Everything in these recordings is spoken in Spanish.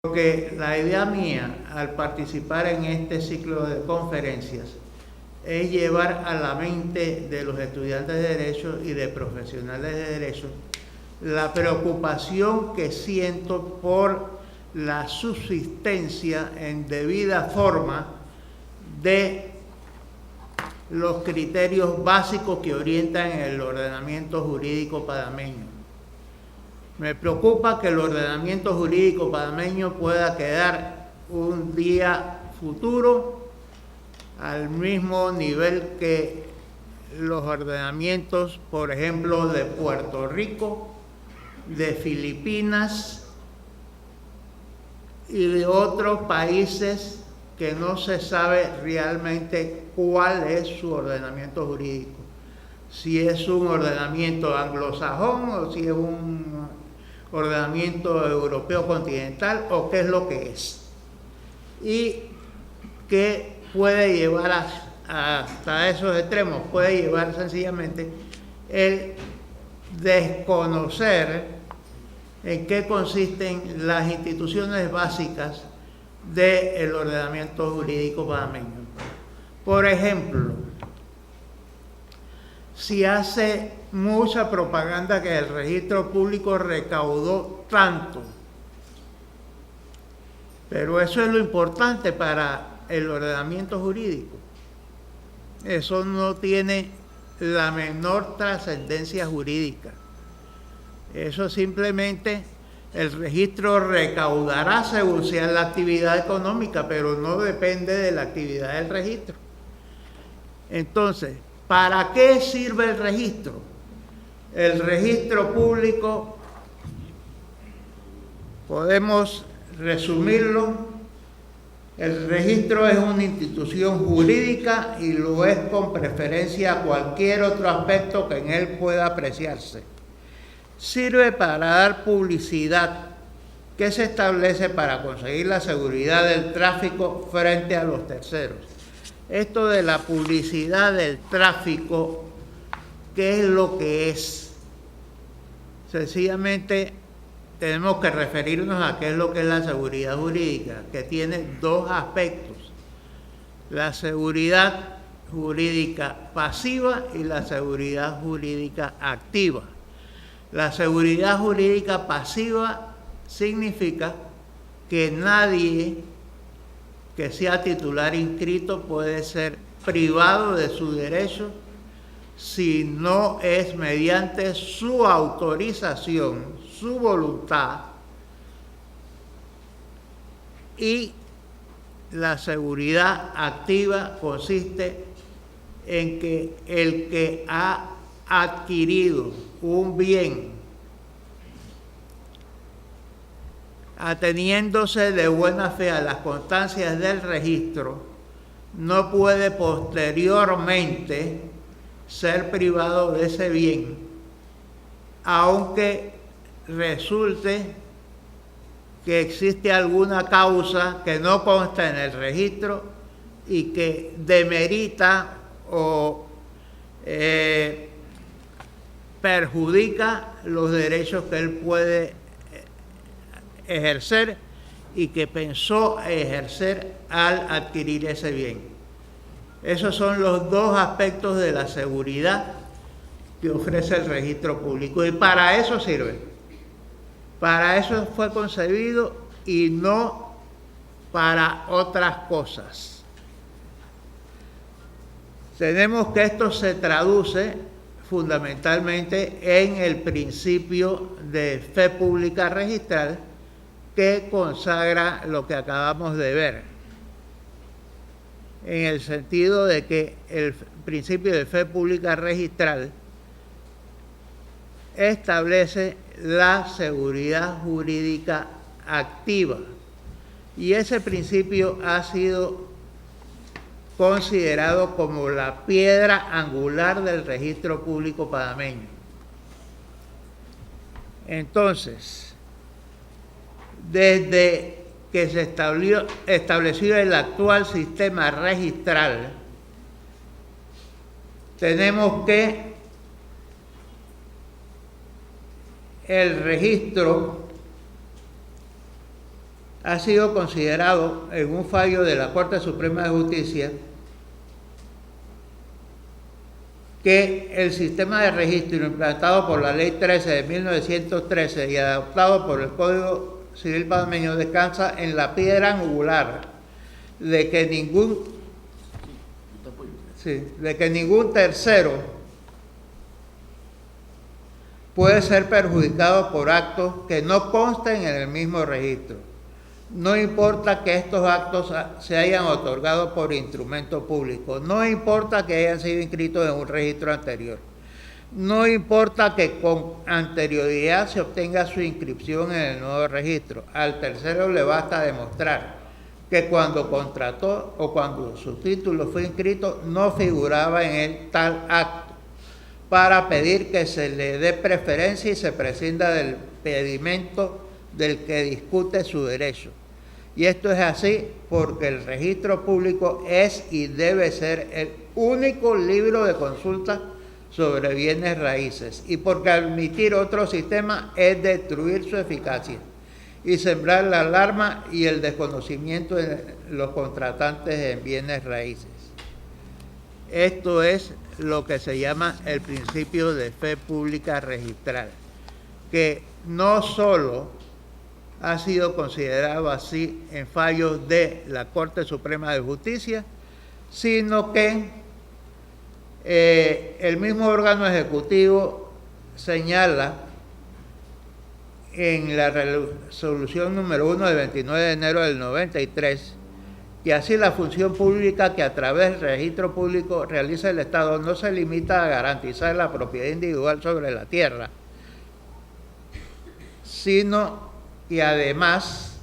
Porque la idea mía al participar en este ciclo de conferencias es llevar a la mente de los estudiantes de Derecho y de profesionales de Derecho la preocupación que siento por la subsistencia en debida forma de los criterios básicos que orientan el ordenamiento jurídico panameño. Me preocupa que el ordenamiento jurídico panameño pueda quedar un día futuro al mismo nivel que los ordenamientos, por ejemplo, de Puerto Rico, de Filipinas y de otros países que no se sabe realmente cuál es su ordenamiento jurídico. Si es un ordenamiento anglosajón o si es un ordenamiento europeo continental o qué es lo que es. Y que puede llevar hasta esos extremos, puede llevar sencillamente el desconocer en qué consisten las instituciones básicas del ordenamiento jurídico panameño. Por ejemplo, si hace mucha propaganda que el registro público recaudó tanto, pero eso es lo importante para el ordenamiento jurídico. Eso no tiene la menor trascendencia jurídica. Eso simplemente el registro recaudará según sea la actividad económica, pero no depende de la actividad del registro. Entonces, ¿para qué sirve el registro? El registro público, podemos resumirlo, el registro es una institución jurídica y lo es con preferencia a cualquier otro aspecto que en él pueda apreciarse. Sirve para dar publicidad que se establece para conseguir la seguridad del tráfico frente a los terceros. Esto de la publicidad del tráfico, ¿qué es lo que es? Sencillamente tenemos que referirnos a qué es lo que es la seguridad jurídica, que tiene dos aspectos: la seguridad jurídica pasiva y la seguridad jurídica activa. La seguridad jurídica pasiva significa que nadie que sea titular inscrito puede ser privado de su derecho si no es mediante su autorización, su voluntad. Y la seguridad activa consiste en que el que ha adquirido un bien ateniéndose de buena fe a las constancias del registro, no puede posteriormente ser privado de ese bien, aunque resulte que existe alguna causa que no consta en el registro y que demerita o perjudica los derechos que él puede ejercer y que pensó ejercer al adquirir ese bien. Esos son los dos aspectos de la seguridad que ofrece el registro público y para eso sirve. Para eso fue concebido y no para otras cosas. Tenemos que esto se traduce fundamentalmente en el principio de fe pública registral que consagra lo que acabamos de ver, en el sentido de que el principio de fe pública registral establece la seguridad jurídica activa y ese principio ha sido considerado como la piedra angular del registro público panameño. Entonces, desde que se estableció el actual sistema registral, tenemos que el registro ha sido considerado en un fallo de la Corte Suprema de Justicia que el sistema de registro implantado por la Ley 13 de 1913 y adoptado por el Código Civil panameño descansa en la piedra angular de que ningún tercero puede ser perjudicado por actos que no consten en el mismo registro. No importa que estos actos se hayan otorgado por instrumento público, no importa que hayan sido inscritos en un registro anterior, no importa que con anterioridad se obtenga su inscripción en el nuevo registro. Al tercero le basta demostrar que cuando contrató o cuando su título fue inscrito no figuraba en él tal acto, para pedir que se le dé preferencia y se prescinda del pedimento del que discute su derecho. Y esto es así porque el registro público es y debe ser el único libro de consulta sobre bienes raíces, y porque admitir otro sistema es destruir su eficacia y sembrar la alarma y el desconocimiento de los contratantes en bienes raíces. Esto es lo que se llama el principio de fe pública registral, que no solo ha sido considerado así en fallos de la Corte Suprema de Justicia, sino que el mismo órgano ejecutivo señala en la resolución número 1 del 29 de enero del 93 que así la función pública que a través del registro público realiza el Estado no se limita a garantizar la propiedad individual sobre la tierra, sino que además,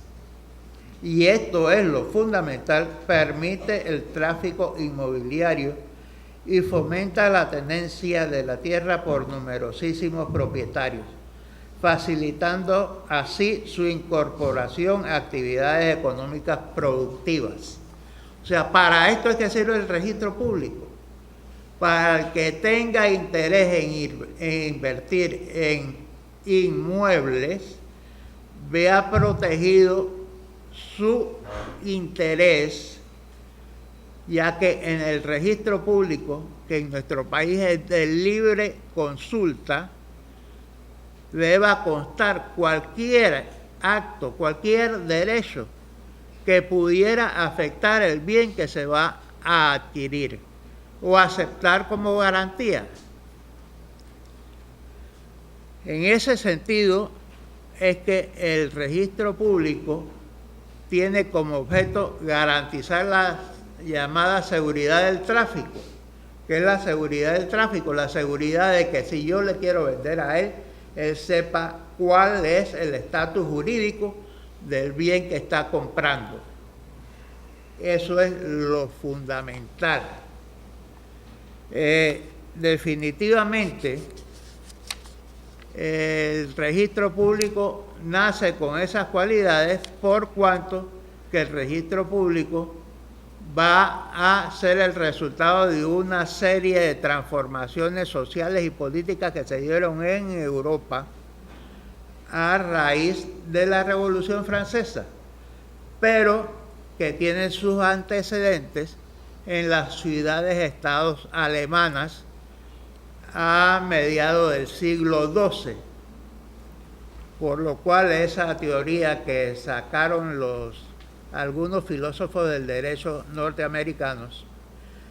y esto es lo fundamental, permite el tráfico inmobiliario y fomenta la tenencia de la tierra por numerosísimos propietarios, facilitando así su incorporación a actividades económicas productivas. O sea, para esto es que sirve el registro público, para el que tenga interés en invertir en inmuebles, vea protegido su interés, ya que en el registro público, que en nuestro país es de libre consulta, deba constar cualquier acto, cualquier derecho que pudiera afectar el bien que se va a adquirir o aceptar como garantía. En ese sentido es que el registro público tiene como objeto garantizar la llamada seguridad del tráfico. ¿Qué es la seguridad del tráfico? La seguridad de que si yo le quiero vender a él, él sepa cuál es el estatus jurídico del bien que está comprando. Eso es lo fundamental. Definitivamente, el registro público nace con esas cualidades por cuanto que el registro público va a ser el resultado de una serie de transformaciones sociales y políticas que se dieron en Europa a raíz de la Revolución Francesa, pero que tienen sus antecedentes en las ciudades-estados alemanas a mediados del siglo XII, por lo cual esa teoría que sacaron algunos filósofos del derecho norteamericanos,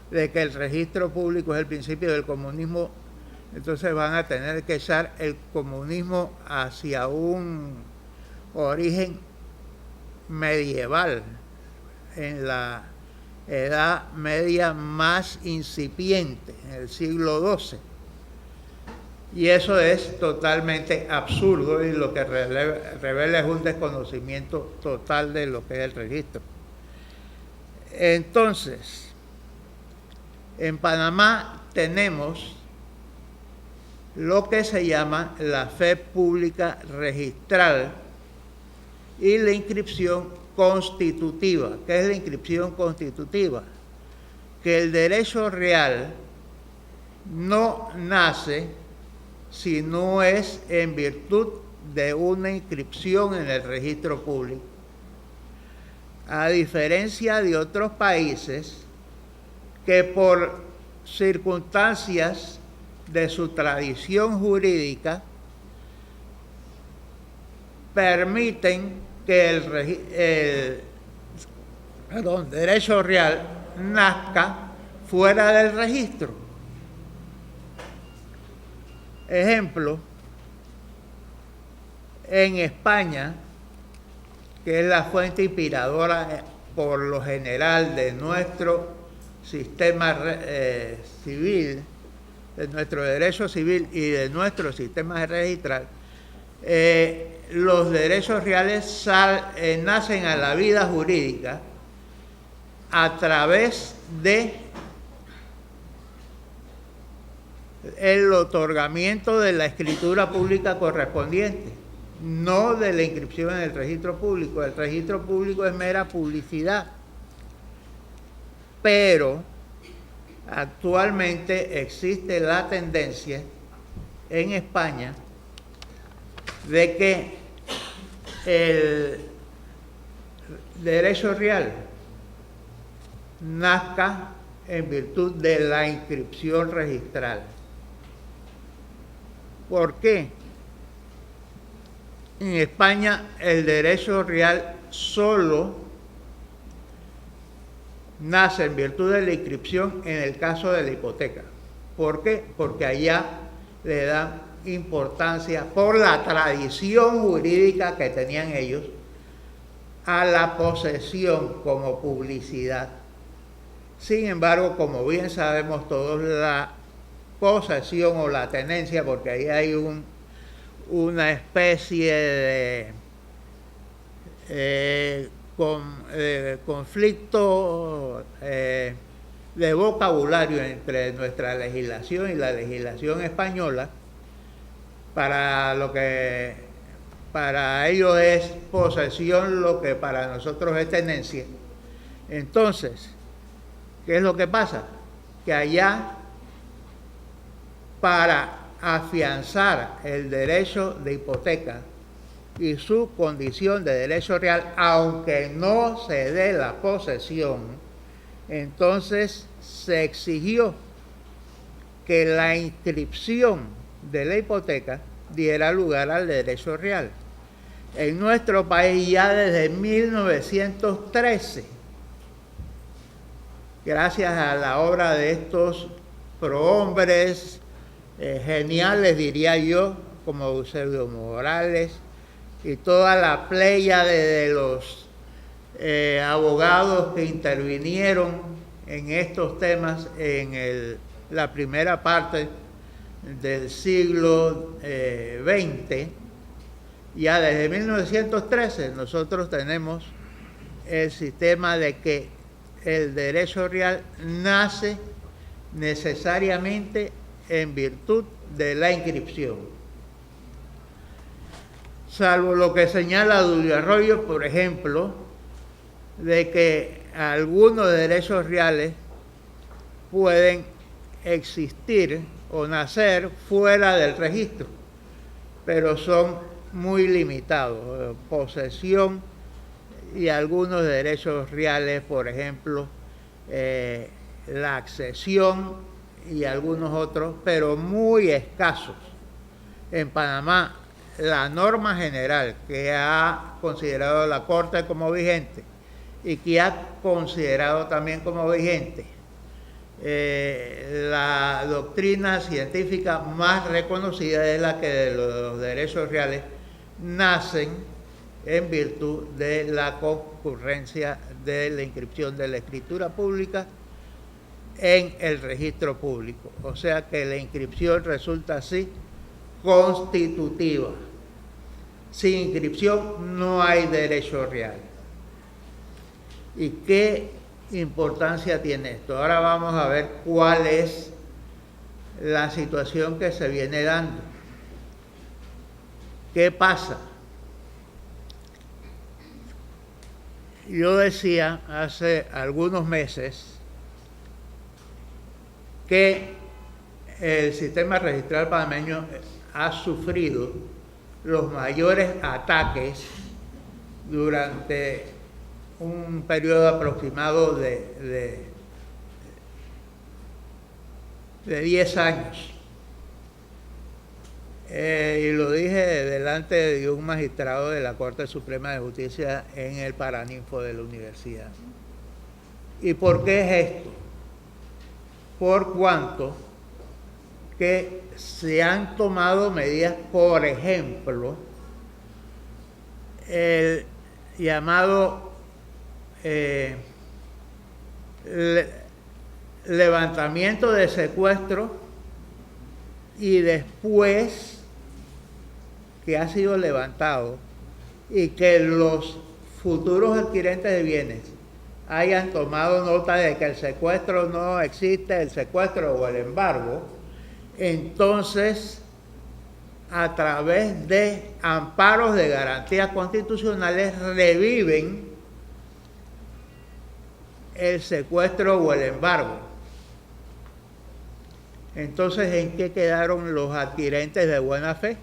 de que el registro público es el principio del comunismo, entonces van a tener que echar el comunismo hacia un origen medieval, en la Edad Media más incipiente, en el siglo XII. Y eso es totalmente absurdo, y lo que revela es un desconocimiento total de lo que es el registro. Entonces, en Panamá tenemos lo que se llama la fe pública registral y la inscripción constitutiva. ¿Qué es la inscripción constitutiva? Que el derecho real no nace si no es en virtud de una inscripción en el registro público. a diferencia de otros países que por circunstancias de su tradición jurídica permiten que el derecho real nazca fuera del registro. Ejemplo, en España, que es la fuente inspiradora por lo general de nuestro sistema civil, de nuestro derecho civil y de nuestro sistema registral, los derechos reales nacen a la vida jurídica a través de el otorgamiento de la escritura pública correspondiente, no de la inscripción en el registro público. El registro público es mera publicidad, pero actualmente existe la tendencia en España de que el derecho real nazca en virtud de la inscripción registral. ¿Por qué? En España el derecho real solo nace en virtud de la inscripción en el caso de la hipoteca. ¿Por qué? Porque allá le dan importancia, por la tradición jurídica que tenían ellos, a la posesión como publicidad. Sin embargo, como bien sabemos todos, la posesión o la tenencia, porque ahí hay una especie de conflicto de vocabulario entre nuestra legislación y la legislación española. Para ellos es posesión lo que para nosotros es tenencia. Entonces, ¿qué es lo que pasa? Que allá, para afianzar el derecho de hipoteca y su condición de derecho real, aunque no se dé la posesión, entonces se exigió que la inscripción de la hipoteca diera lugar al derecho real. En nuestro país ya desde 1913, gracias a la obra de estos prohombres geniales, diría yo, como Eusebio Morales y toda la pléyade de los abogados que intervinieron en estos temas en la primera parte del siglo XX. Ya desde 1913 nosotros tenemos el sistema de que el derecho real nace necesariamente en virtud de la inscripción. Salvo lo que señala Dulio Arroyo, por ejemplo, de que algunos derechos reales pueden existir o nacer fuera del registro, pero son muy limitados. Posesión y algunos derechos reales, por ejemplo, la accesión y algunos otros, pero muy escasos. En Panamá, la norma general que ha considerado la Corte como vigente y que ha considerado también como vigente la doctrina científica más reconocida es la que de los derechos reales nacen en virtud de la concurrencia de la inscripción de la escritura pública en el registro público. O sea que la inscripción resulta así constitutiva. Sin inscripción no hay derecho real. ¿Y qué importancia tiene esto? Ahora vamos a ver cuál es la situación que se viene dando. ¿Qué pasa? Yo decía hace algunos meses que el sistema registral panameño ha sufrido los mayores ataques durante un periodo aproximado de 10 años. Y lo dije delante de un magistrado de la Corte Suprema de Justicia en el Paraninfo de la universidad. ¿Y por qué es esto? Por cuanto que se han tomado medidas, por ejemplo, el llamado levantamiento de secuestro, y después que ha sido levantado y que los futuros adquirentes de bienes hayan tomado nota de que el secuestro no existe, el secuestro o el embargo, entonces a través de amparos de garantías constitucionales reviven el secuestro o el embargo. Entonces, ¿en qué quedaron los adquirentes de buena fe?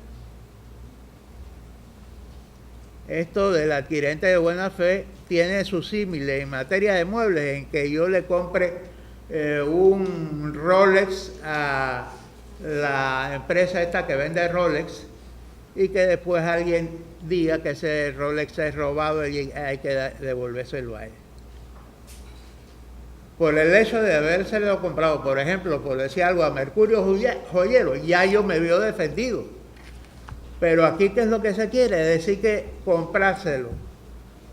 Esto del adquirente de buena fe tiene su símil en materia de muebles, en que yo le compre un Rolex a la empresa esta que vende Rolex y que después alguien diga que ese Rolex es robado y hay que devolvérselo a él. Por el hecho de habérselo comprado, por ejemplo, por decir algo, a Mercurio Joyero, ya yo me veo defendido. Pero aquí, ¿qué es lo que se quiere? Decir que comprárselo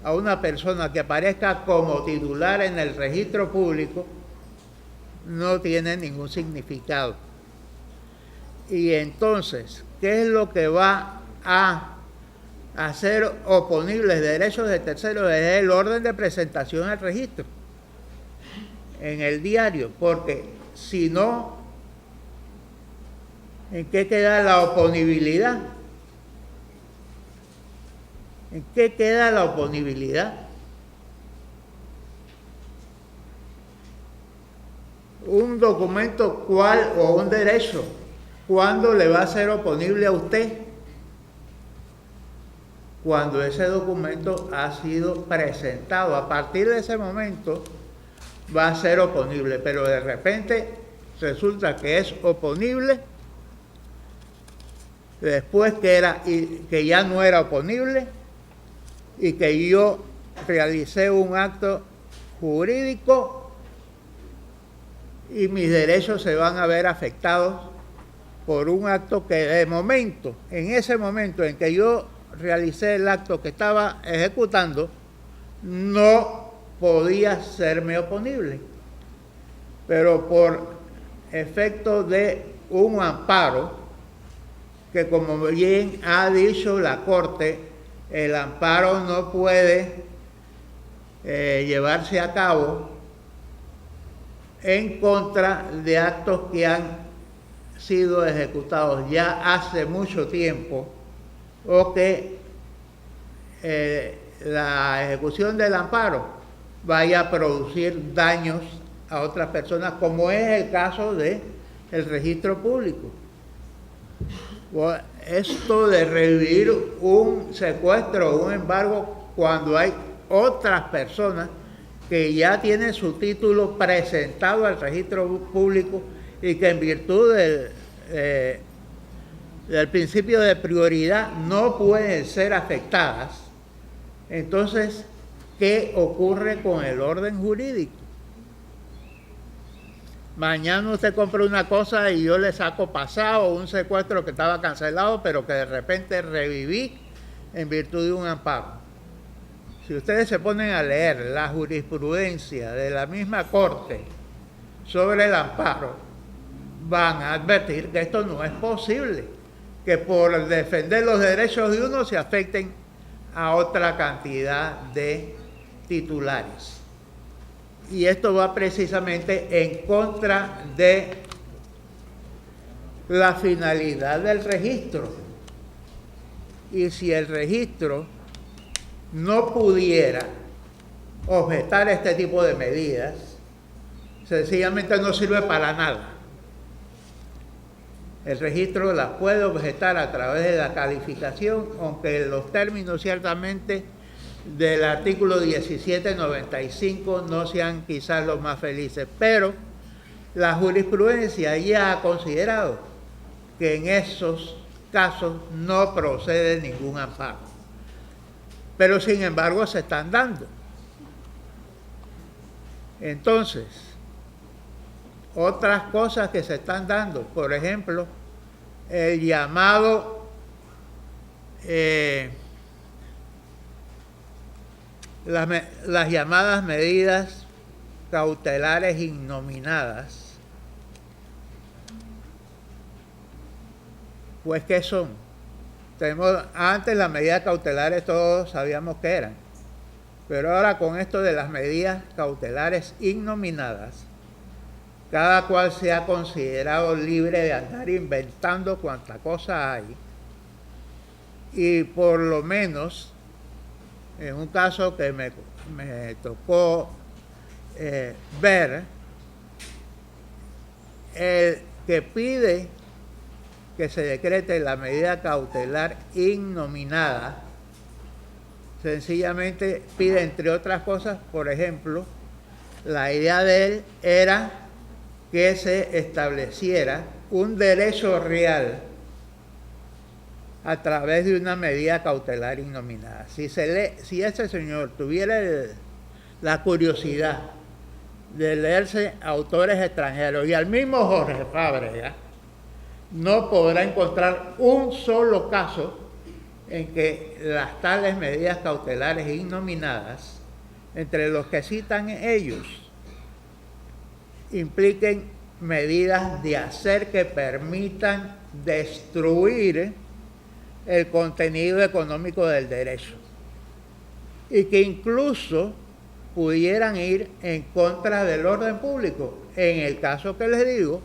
a una persona que aparezca como titular en el registro público no tiene ningún significado. Y entonces, ¿qué es lo que va a hacer oponibles derechos de terceros? Es el orden de presentación al registro en el diario, porque si no, ¿en qué queda la oponibilidad? ¿En qué queda la oponibilidad? Un documento, ¿cuál? O un derecho, ¿cuándo le va a ser oponible a usted? Cuando ese documento ha sido presentado. A partir de ese momento va a ser oponible, pero de repente resulta que es oponible después que ya no era oponible y que yo realicé un acto jurídico y mis derechos se van a ver afectados por un acto que de momento, en ese momento en que yo realicé el acto que estaba ejecutando, no podía serme oponible. Pero por efecto de un amparo, que como bien ha dicho la Corte, el amparo no puede llevarse a cabo en contra de actos que han sido ejecutados ya hace mucho tiempo o que la ejecución del amparo vaya a producir daños a otras personas, como es el caso del registro público. Esto de revivir un secuestro o un embargo cuando hay otras personas que ya tienen su título presentado al registro público y que en virtud del principio de prioridad no pueden ser afectadas. Entonces, ¿qué ocurre con el orden jurídico? Mañana usted compra una cosa y yo le saco pasado un secuestro que estaba cancelado, pero que de repente reviví en virtud de un amparo. Si ustedes se ponen a leer la jurisprudencia de la misma Corte sobre el amparo, van a advertir que esto no es posible, que por defender los derechos de uno se afecten a otra cantidad de titulares. Y esto va precisamente en contra de la finalidad del registro. Y si el registro no pudiera objetar este tipo de medidas, sencillamente no sirve para nada. El registro las puede objetar a través de la calificación, aunque los términos ciertamente del artículo 1795 no sean quizás los más felices, pero la jurisprudencia ya ha considerado que en esos casos no procede ningún amparo. Pero sin embargo se están dando. Entonces, otras cosas que se están dando, por ejemplo, el llamado las llamadas medidas cautelares innominadas, pues ¿qué son? Antes las medidas cautelares todos sabíamos qué eran, pero ahora con esto de las medidas cautelares innominadas, cada cual se ha considerado libre de andar inventando cuanta cosa hay, y por lo menos en un caso que me tocó ver, el que pide que se decrete la medida cautelar innominada, sencillamente pide, entre otras cosas, por ejemplo, la idea de él era que se estableciera un derecho real a través de una medida cautelar innominada. Si ese señor tuviera la curiosidad de leerse autores extranjeros y al mismo Jorge Fábrega, no podrá encontrar un solo caso en que las tales medidas cautelares innominadas, entre los que citan ellos, impliquen medidas de hacer que permitan destruir el contenido económico del derecho y que incluso pudieran ir en contra del orden público. En el caso que les digo,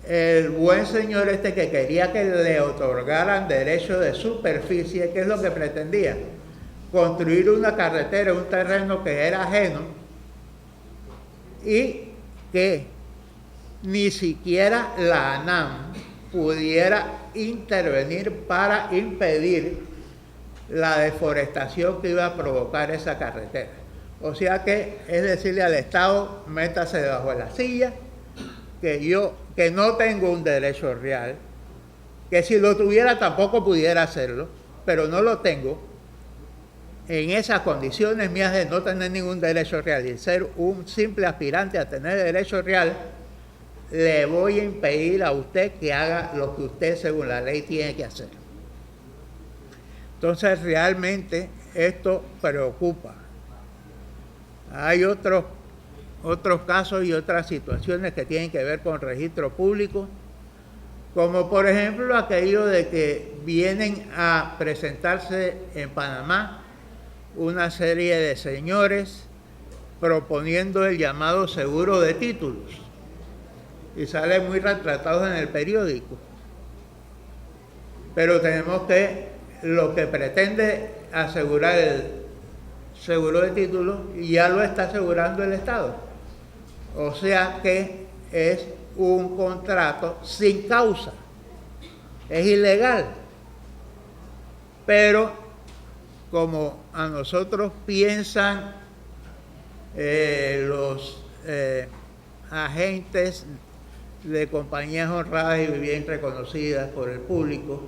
el buen señor este que quería que le otorgaran derecho de superficie, ¿qué es lo que pretendía? Construir una carretera, un terreno que era ajeno y que ni siquiera la ANAM pudiera intervenir para impedir la deforestación que iba a provocar esa carretera. O sea que es decirle al Estado, métase debajo de la silla, que no tengo un derecho real, que si lo tuviera tampoco pudiera hacerlo, pero no lo tengo. En esas condiciones mías de no tener ningún derecho real y ser un simple aspirante a tener derecho real, le voy a impedir a usted que haga lo que usted según la ley tiene que hacer. Entonces realmente esto preocupa. Hay otros casos y otras situaciones que tienen que ver con registro público, como por ejemplo aquello de que vienen a presentarse en Panamá una serie de señores proponiendo el llamado seguro de títulos y sale muy retratado en el periódico. Pero tenemos que, lo que pretende asegurar el seguro de títulos ya lo está asegurando el Estado. O sea que es un contrato sin causa, es ilegal. Pero como a nosotros piensan los agentes de compañías honradas y bien reconocidas por el público,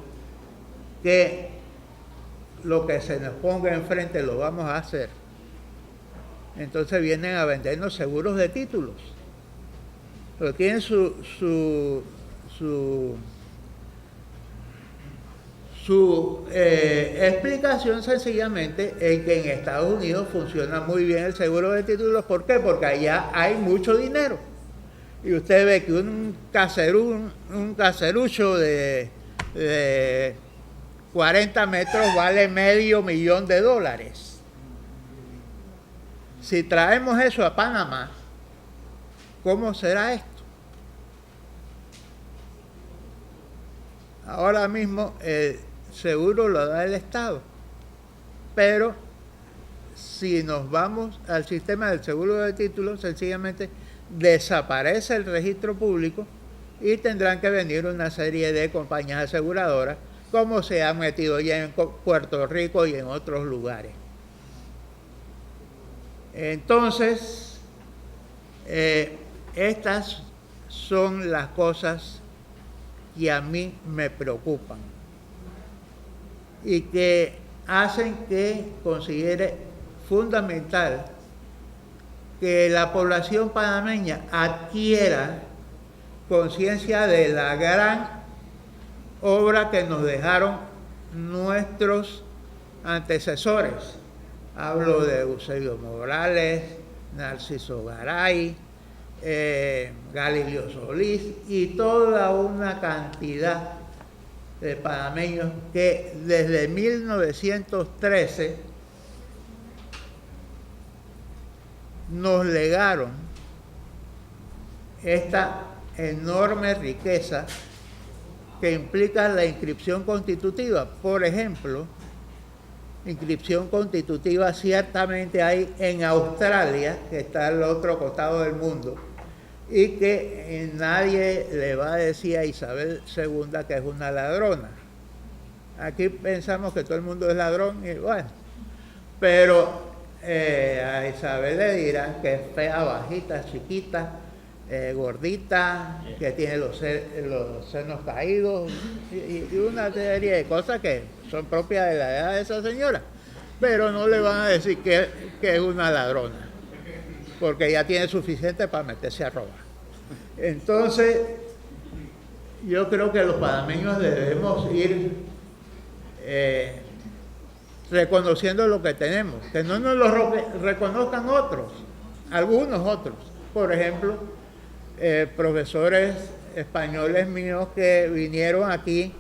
que lo que se nos ponga enfrente lo vamos a hacer, entonces vienen a vendernos seguros de títulos. Pero tienen su explicación sencillamente en que en Estados Unidos funciona muy bien el seguro de títulos. ¿Por qué? Porque allá hay mucho dinero. Y usted ve que un caserucho de 40 metros vale $500,000. Si traemos eso a Panamá, ¿cómo será esto? Ahora mismo el seguro lo da el Estado, pero si nos vamos al sistema del seguro de títulos, sencillamente desaparece el registro público y tendrán que venir una serie de compañías aseguradoras como se han metido ya en Puerto Rico y en otros lugares. Entonces, estas son las cosas que a mí me preocupan y que hacen que considere fundamental que la población panameña adquiera conciencia de la gran obra que nos dejaron nuestros antecesores. Hablo de Eusebio Morales, Narciso Garay, Galileo Solís y toda una cantidad de panameños que desde 1913 nos legaron esta enorme riqueza que implica la inscripción constitutiva. Por ejemplo, inscripción constitutiva ciertamente hay en Australia, que está al otro costado del mundo, y que nadie le va a decir a Isabel II que es una ladrona. Aquí pensamos que todo el mundo es ladrón y bueno, pero a Isabel le dirán que es fea, bajita, chiquita, gordita, que tiene los senos caídos y una serie de cosas que son propias de la edad de esa señora, pero no le van a decir que es una ladrona, porque ya tiene suficiente para meterse a robar. Entonces, yo creo que los panameños debemos ir reconociendo lo que tenemos, que no nos lo reconozcan otros, algunos otros. Por ejemplo, profesores españoles míos que vinieron aquí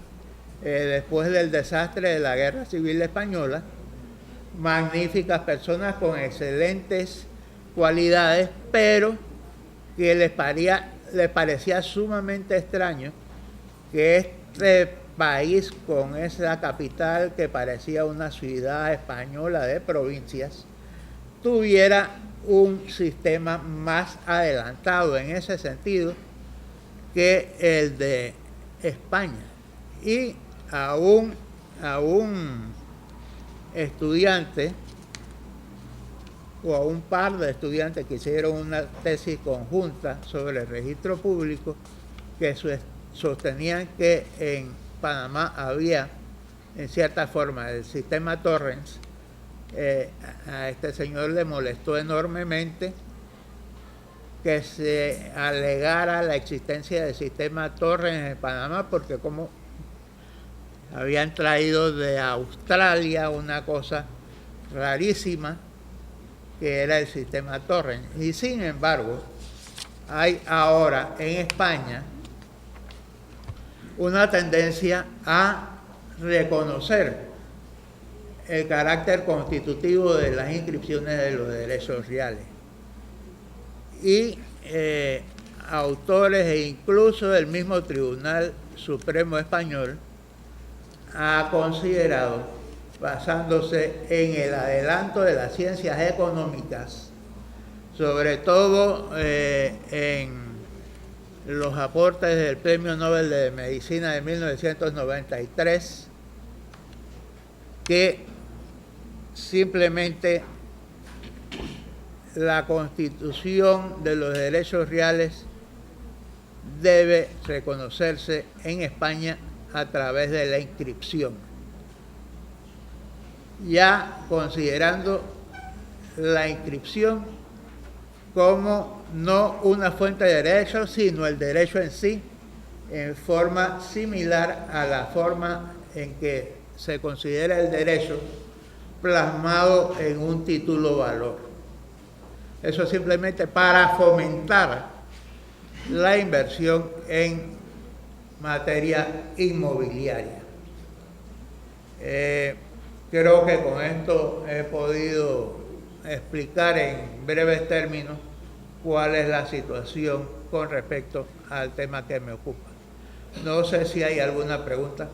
después del desastre de la Guerra Civil Española, magníficas personas con excelentes cualidades, pero que les parecía sumamente extraño que este país, con esa capital que parecía una ciudad española de provincias, tuviera un sistema más adelantado en ese sentido que el de España. Y a un estudiante o a un par de estudiantes que hicieron una tesis conjunta sobre el registro público, que sostenían que en Panamá había, en cierta forma, el sistema Torrens. A este señor le molestó enormemente que se alegara la existencia del sistema Torrens en Panamá, porque como habían traído de Australia una cosa rarísima que era el sistema Torrens. Y sin embargo, hay ahora en España una tendencia a reconocer el carácter constitutivo de las inscripciones de los derechos reales. Y autores e incluso el mismo Tribunal Supremo Español ha considerado, basándose en el adelanto de las ciencias económicas, sobre todo en los aportes del Premio Nobel de Medicina de 1993, que simplemente la Constitución de los derechos reales debe reconocerse en España a través de la inscripción, ya considerando la inscripción como no una fuente de derechos, sino el derecho en sí, en forma similar a la forma en que se considera el derecho plasmado en un título valor. Eso simplemente para fomentar la inversión en materia inmobiliaria. Creo que con esto he podido explicar en breves términos cuál es la situación con respecto al tema que me ocupa. No sé si hay alguna pregunta.